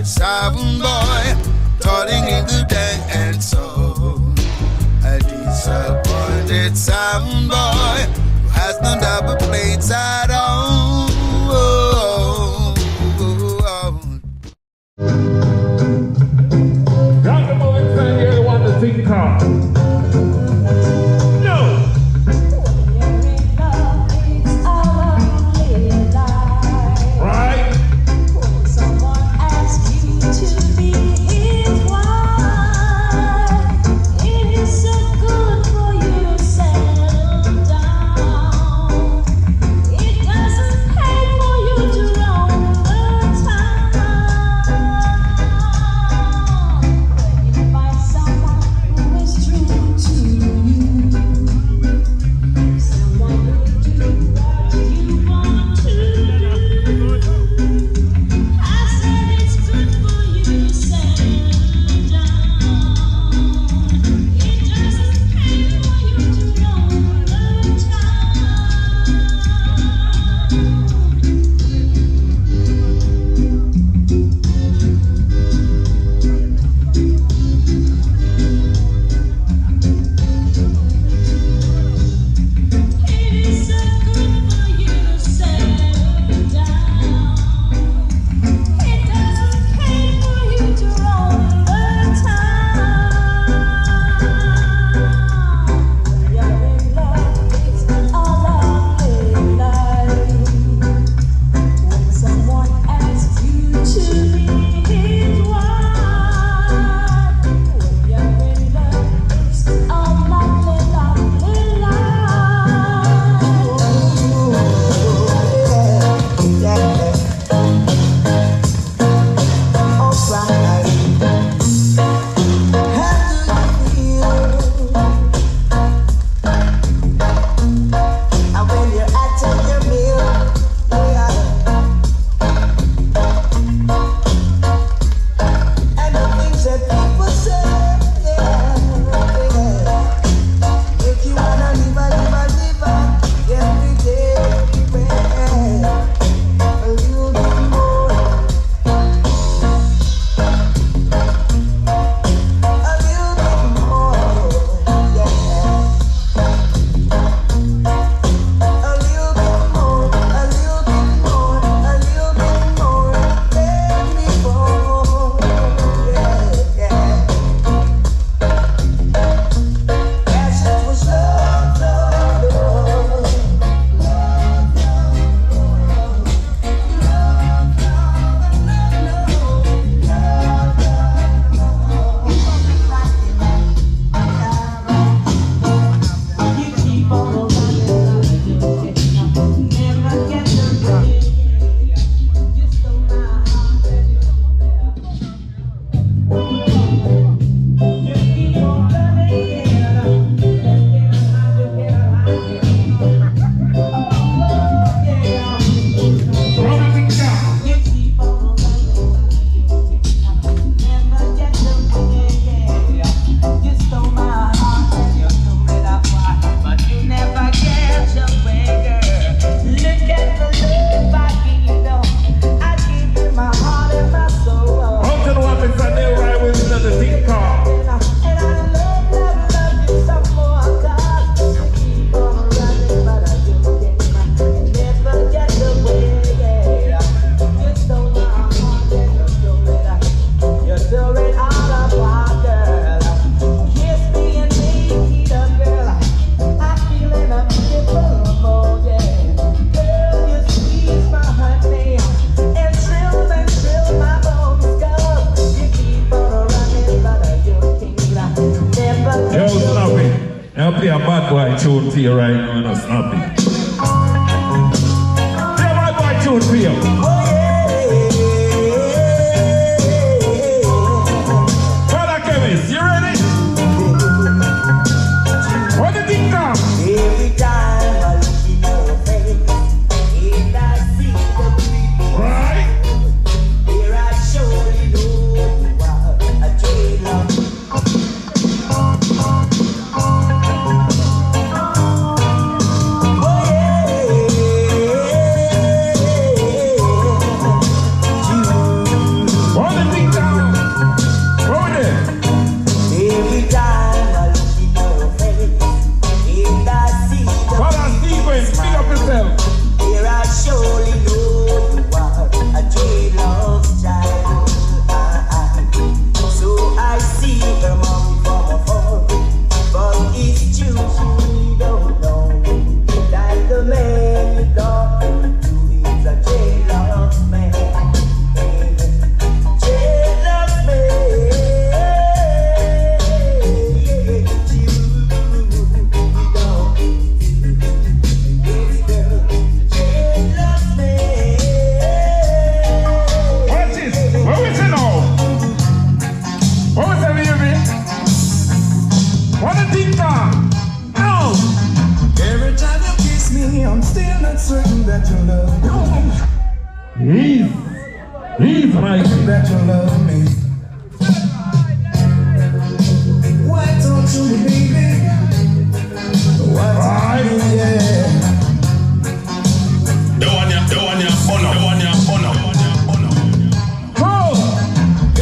that sound boy, calling in the dance hall. A disappointed sound boy who has no double plates at all. Got the moment fan here, the one to think car. Play a bad boy tune for you right now, and that's happy. Play a bad boy tune for you. Brother Chemist, you ready? What do you think now? Every time I look in your face, and I see the people, right? Here I surely know you are a trailer. not certain that you love me. He's right. That you love me. Why don't you, baby? Why don't you, yeah? The one you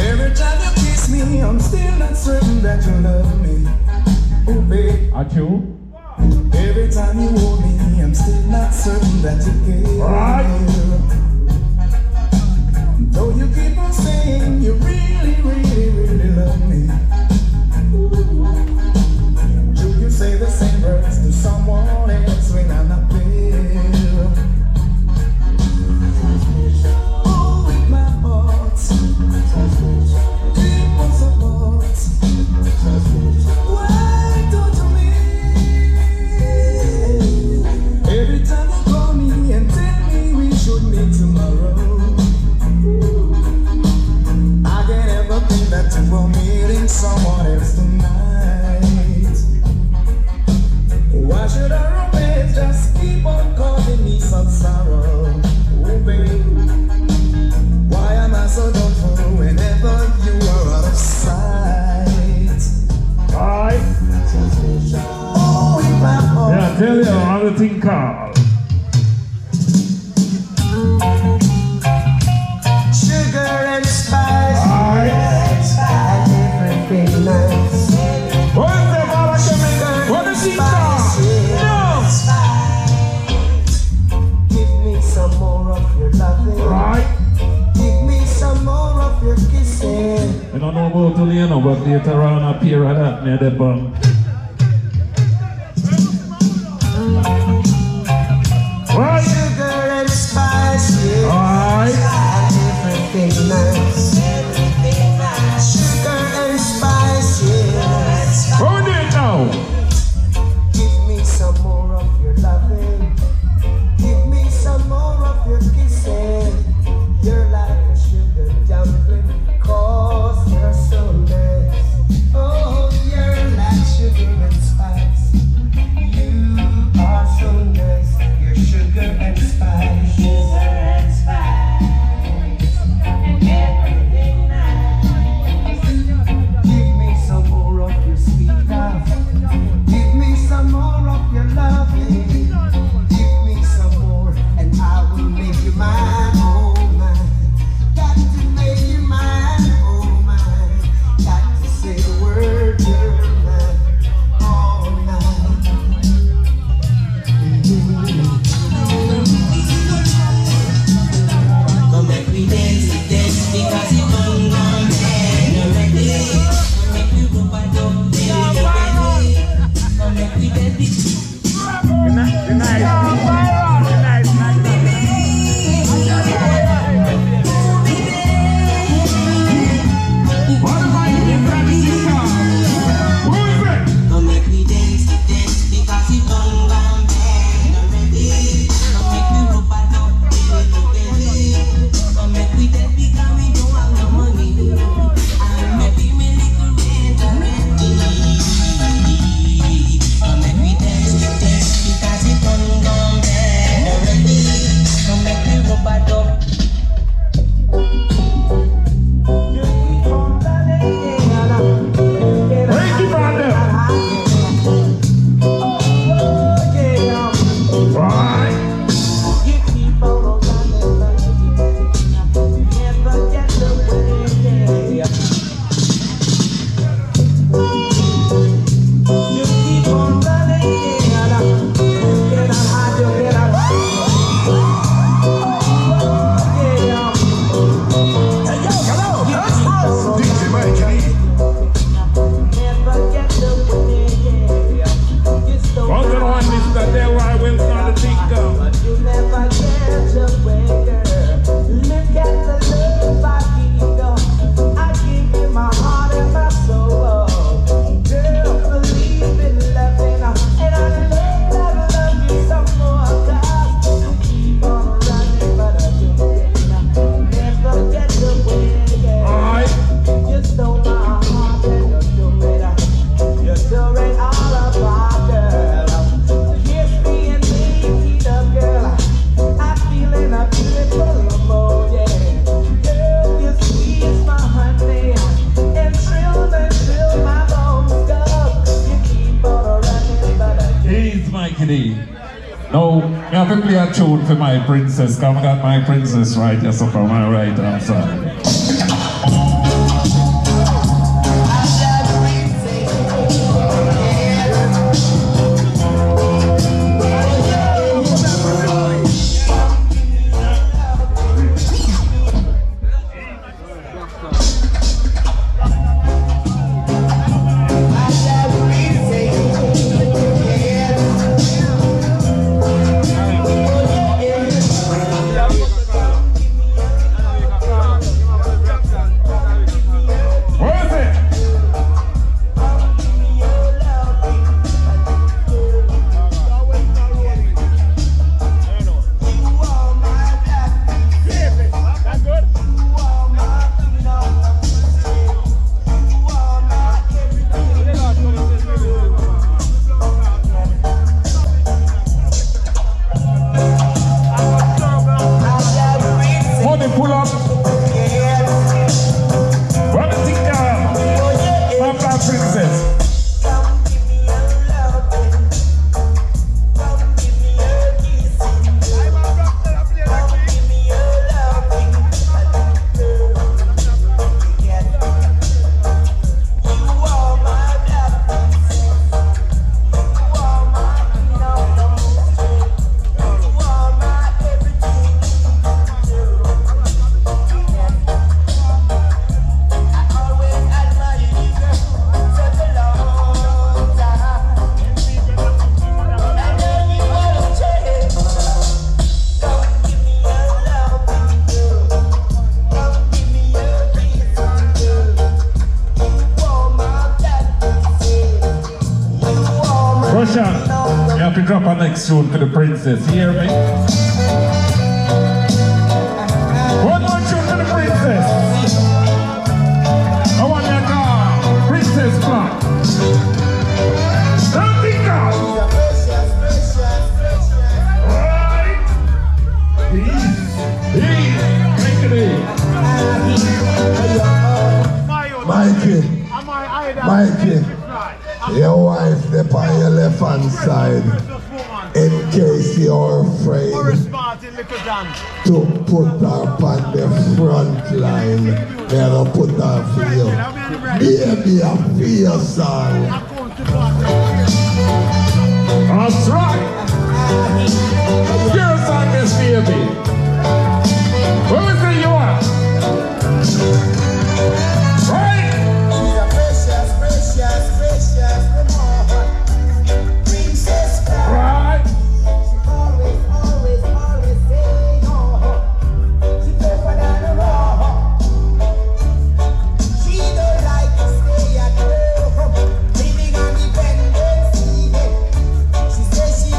Every time you kiss me, I'm still not certain that you love me. Oh, babe. At you? Every time you hold me, I'm still not certain that you care. Right. Though you keep on saying you really, really, really love me. Should you say the same words to someone else when I'm not there? Oh, with my heart, deep on support. Why don't you mean? Every time you call me and tell me we should meet tomorrow, I can't ever think that you were meeting someone else tonight. Why should our romance just keep on causing me some sorrow? Oh, babe, why am I so doubtful whenever you are out of sight? Right. Oh, in my heart. Yeah, tell you how the thing called. Sugar and spice, Right. and everything nice. What's the ball what is it called? No. Give me some more of your loving. Right. Give me some more of your kissing. I don't know about to Leno, but later on appear at that near the bum. Right. Sugar and spice, yeah. Right. And everything nice. Sugar and spice, yeah. What we doing now? Give me some more of your loving. Give me some more of your kissing. You're like a sugar dumpling, 'cause you're so nice. Oh, you're like sugar and spice. You are so nice. You're sugar and spice. Sugar and spice. And everything nice. Give me some more of your sweet love. Give me some more of your loving. Mikey D. Now, I have to play a tune for my princess, because I got my princess right here, so from my right hand side. You have to drop our next tune for the princess, you hear me? One more tune for the princess. I want you to call Princess Black. Don't think of. Right. Mikey, your wife step on your left hand side in case you're afraid to put her on the front line. They'll put her for you. Baby, I feel song. That's right. Your song is baby. What was it you want? Right? Right. Living on dependence, she says she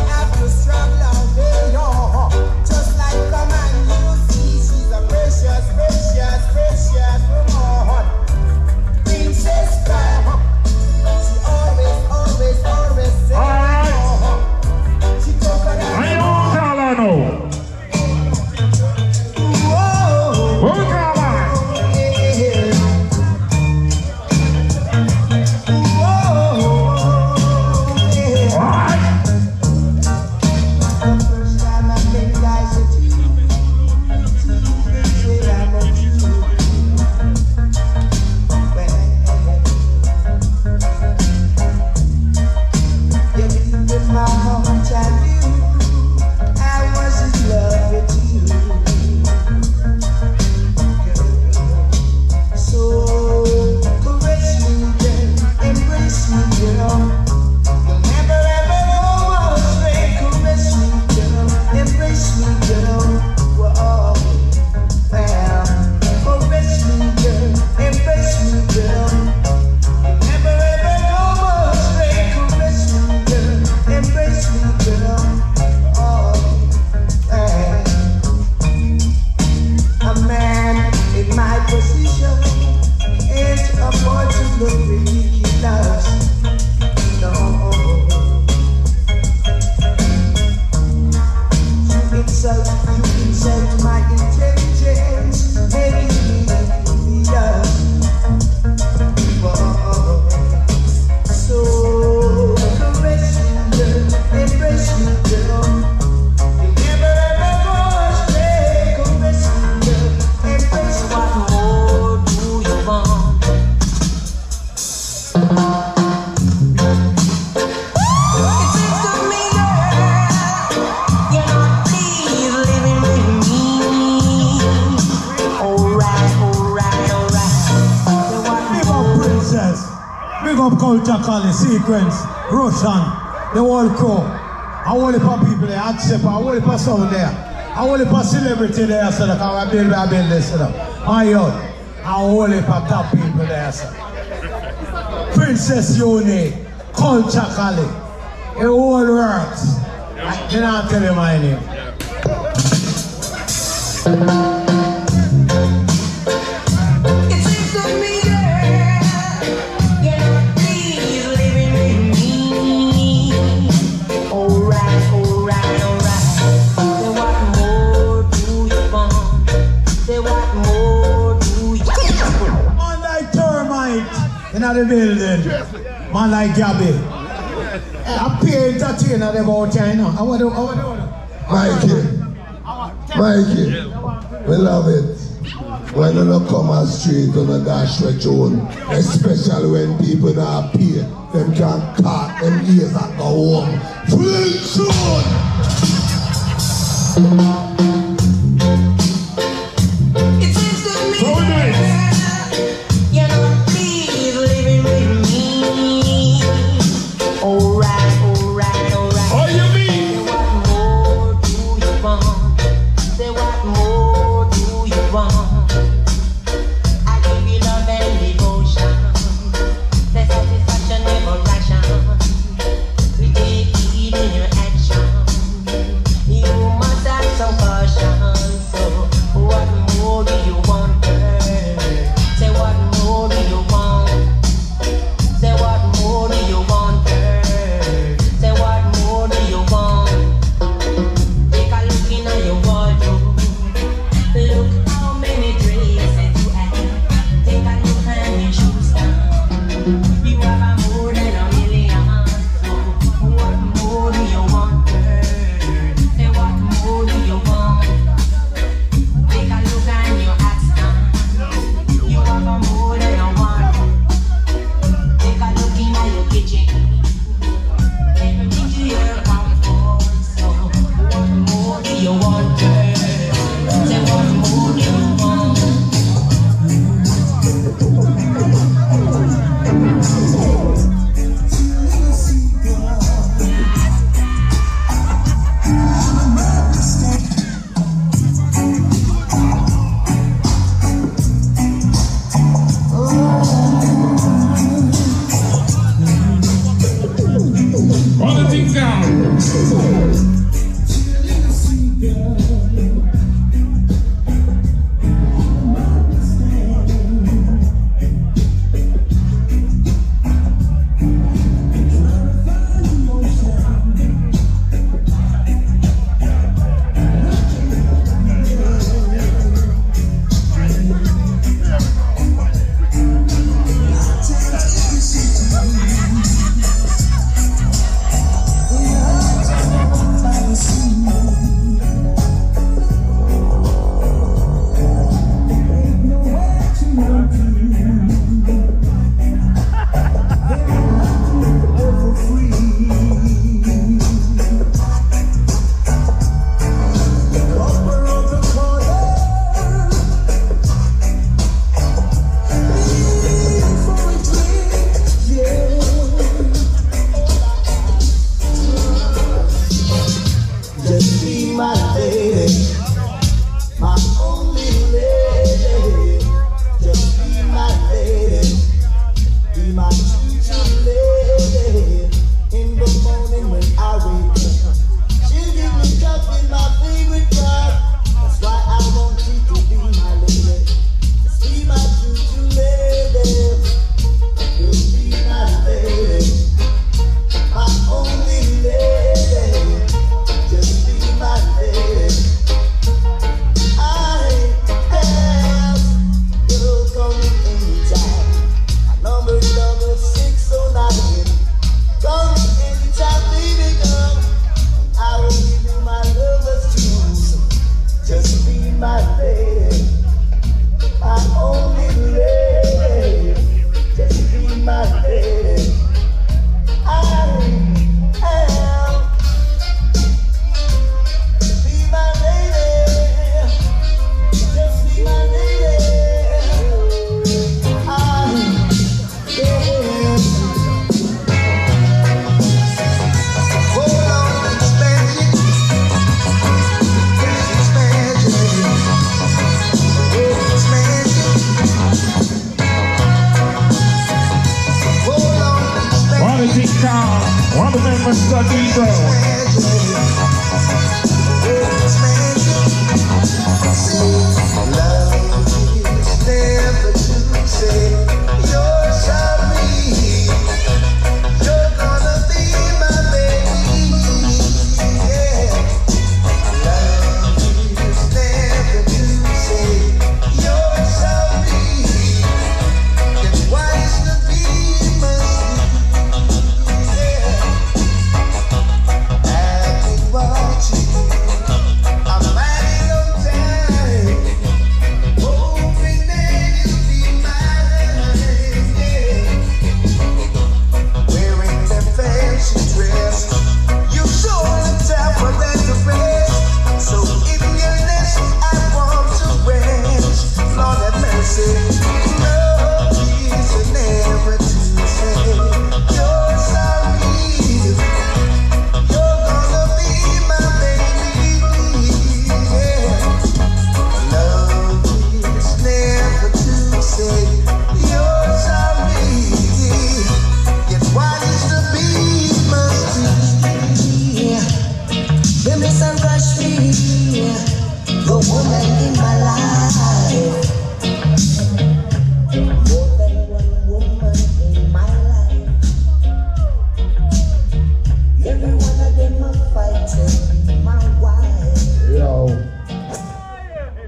Culture Cali, Sequence, Russian, the whole crew. A whole heap of people there, accept, a whole heap of sound there. A whole heap of celebrity there, so that I build this, you know. My youth, a whole heap of top people there, sir. Princess Uni, Culture Cali, it all works. Then I'll tell you my name. In the building, man like Gabby. I pay entertainer about China. How do Mikey, we love it. When you don't come on street on a dash with you, especially when people not pay, them can cut them ears and go home. Flint soon! Mr. Diesel.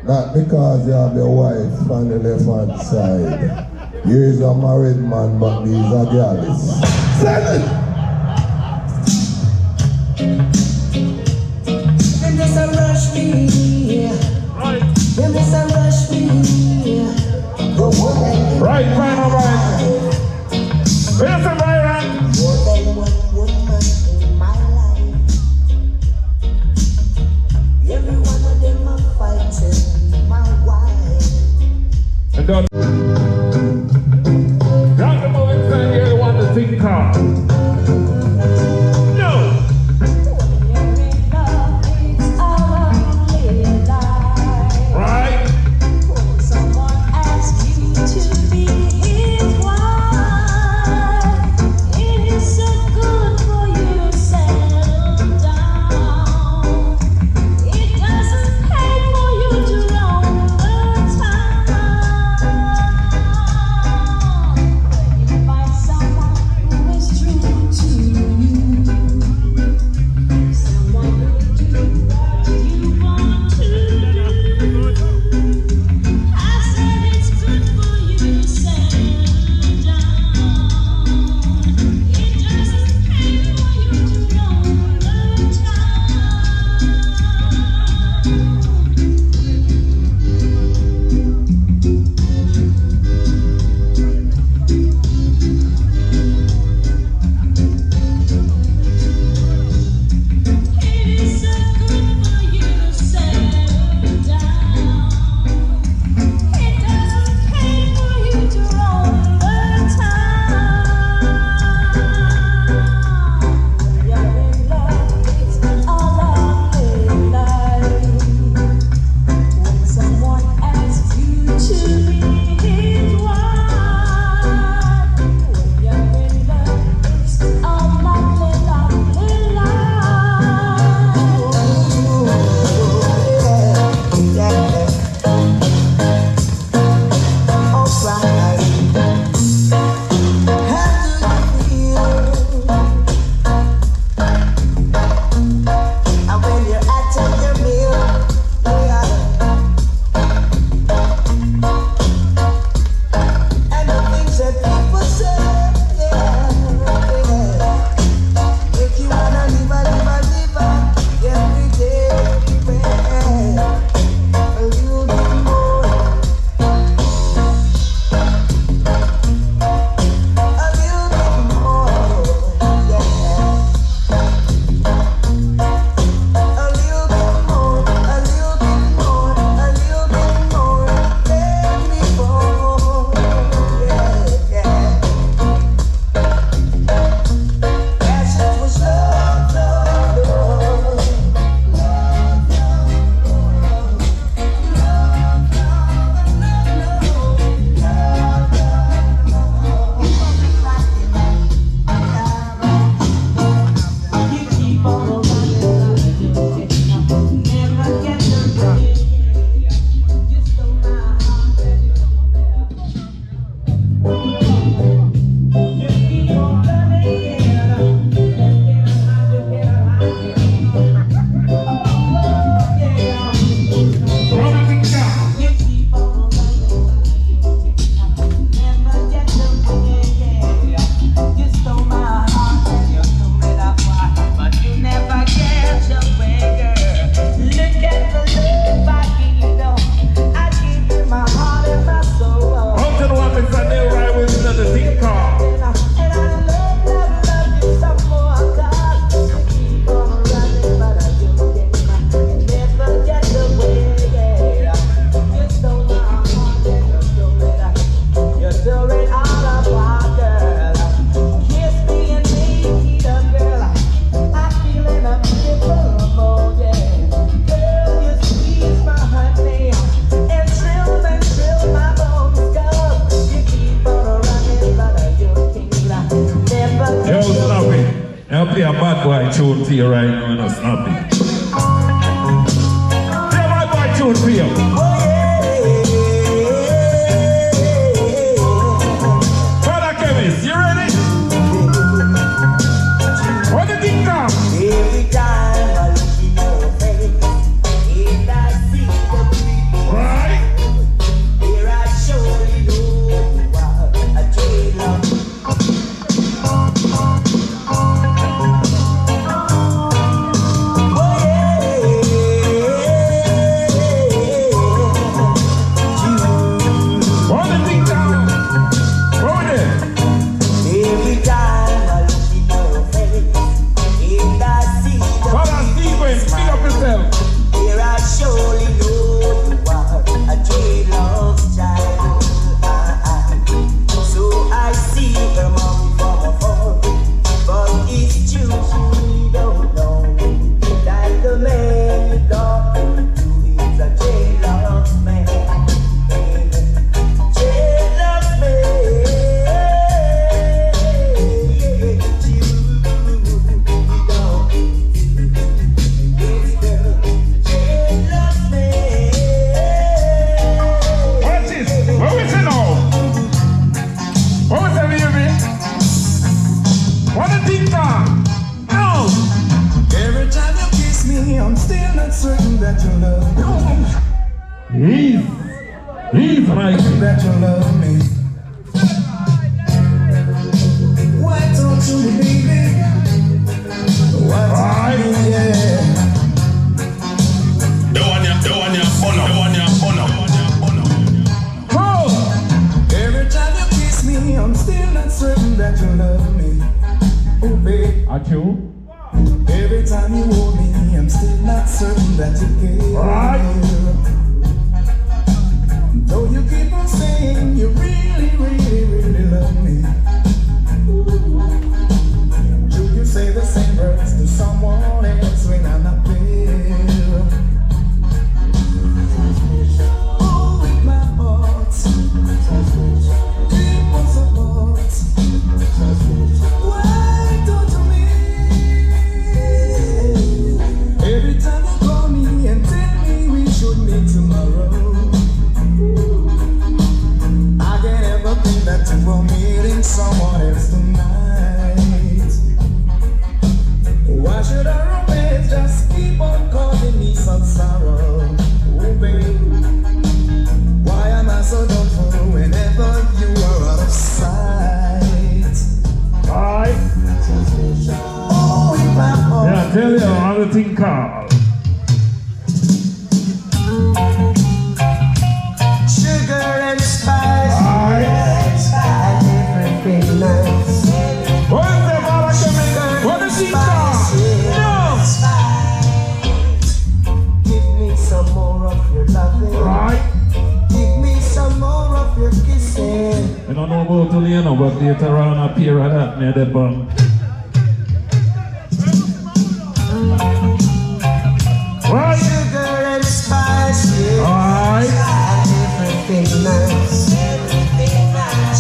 Not because you have your wife on the left hand side. You is a married man, but these are girls. Send it! Them just a rush me. Them just a rush me. The woman. Right, final right. Where's the Byron? More than one woman in my life. Every one of them are fighting my wife. And done. Got the moment stand here, the one to think of. No! Right? Someone asked you to be his wife. It is so good for you to settle down. It doesn't pay for you to roam the town. you right now and it's nothing. Yeah, my boy tune for you. Brother Kevis, you ready? What do you think now? Every time I look in your face, and I see the beauty, Right? here I surely know you are a jailer. What do you think now? What with it? Every time I look in your face, and I see the Brother Stephen, speak up yourself. here I surely know you are a jailhouse child. So I see her mom from afar, but it's true she don't know that the man you talking to is a jailhouse man. Jailhouse man. You don't. What is? What we say now? What we say, baby? What do you think now? No. Every time you kiss me, I'm still not certain that you love me. He's right. That you love me. Why don't you, baby? Why don't you, yeah? Oh. Every time you kiss me, I'm still not certain that you love me. Oh, babe. At you? Every time you hold me, I'm still not certain that you care. Right. Though you keep on saying you really, really, really love me. Do you say the same words to someone else when I'm not there? Oh, with my heart, deep on support. Why don't you mean? Every time you call me and tell me we should meet tomorrow, I can't ever think that you were meeting someone else tonight. Why should our romance just keep on causing me some sorrow? Oh, babe, why am I so doubtful whenever you are out of sight? Right. Oh, in my heart. Yeah, tell you how the thing called. Sugar and spice, Right. and everything nice. What is that, Brother Kevis? What is he called? Give me some more of your loving. No. Right. Give me some more of your kissing. I don't know about Juliana, but later on appear at that near the bum. Right. Sugar and spice, yeah. Right. And everything nice.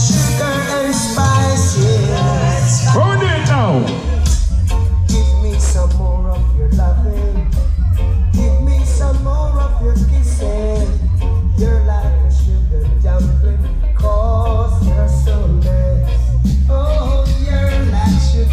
Sugar and spice, yeah. What we doing now? Give me some more of your loving. Give me some more of your kissing. You're like a sugar dumpling, 'cause you're so nice. Oh, you're like sugar.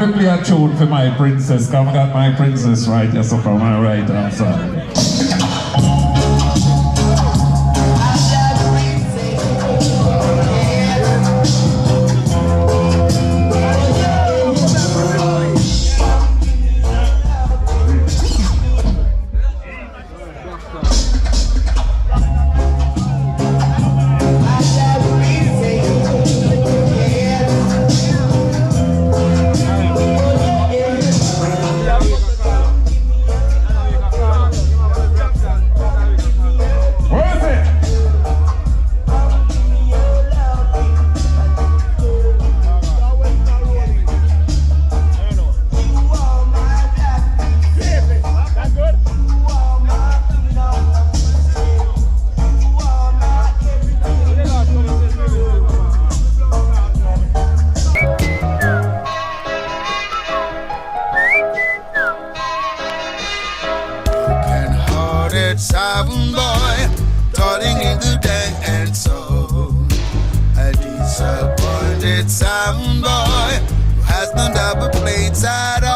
have to play a tune for my princess, because I got my princess right here, so from my right hand side. Sound boy, darling in the dance hall. A disappointed sound boy who has no double plates at all.